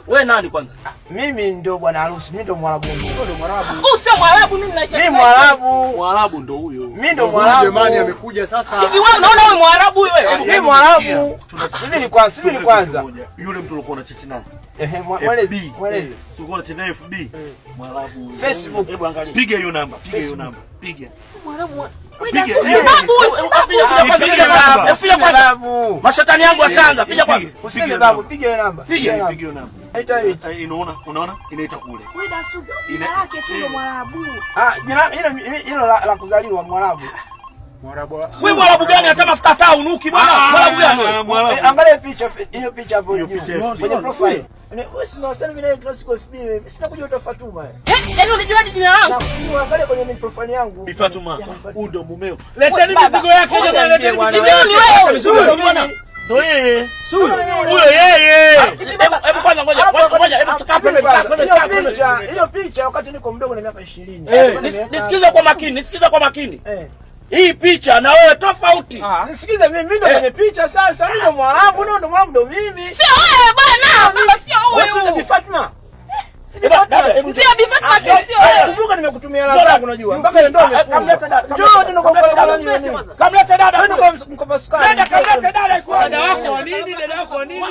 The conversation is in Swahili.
Wewe nani kwanza? Mimi ndio bwana harusi, mimi ndio Mwarabu. Wewe ndio Mwarabu. Sio Mwarabu, mimi naicha. Mimi Mwarabu. Mwarabu ndio huyo. Mimi ndio Mwarabu. Jamani amekuja sasa. Hivi wewe unaona wewe Mwarabu wewe? Mimi Mwarabu. Subiri kwanza. Yule mtu ulikuwa unachati naye. Mweleze. Sio uko unachati naye FB. Mwarabu. Facebook. Hebu angalia. Piga hiyo namba. Piga. Mwarabu. Piga babu. Mashetani yangu ashaanza. Piga kwanza. Useme babu, piga hiyo namba. Piga hiyo namba. Haita hiyo. Unaona? Inaita kule. Wewe ina yake tu Mwarabu. Hilo la kuzaliwa Mwarabu. Wewe Mwarabu gani hata mafuta taa unuki bwana? Mwarabu gani? Angalia picha hapo juu. Kwenye profile. Wewe sina sana mimi kila siku FB. Sina kuja uta Fatuma. Yaani unajua jina langu? Angalia kwenye profile yangu. Bi Fatuma, huyu ndo mumeo. Leteni mizigo yake jamani, leteni mizigo. Ni wewe. Mizigo bwana. Ndio yeye. Huyo yeye. Hebu kwanza ngoja. Hebu tukape hiyo picha wakati niko mdogo na miaka 20. Nisikize kwa makini. Hii picha na wewe tofauti. Nisikize mimi ndo kwenye picha sasa, mimi ndo Mwarabu, ndo Mwarabu ndo mimi. Sio wewe bwana, mimi sio wewe. Wewe ni Fatma. Ndio Bi Fatma sio wewe. Kumbuka nimekutumia hela zangu unajua. Mpaka ndio amefunga. Kamleta dada. Njoo ndio kwa nini? Kamleta dada. Wewe ndio mkopa sukari. Dada kamleta dada. Dada wako wa nini? Dada wako wa nini?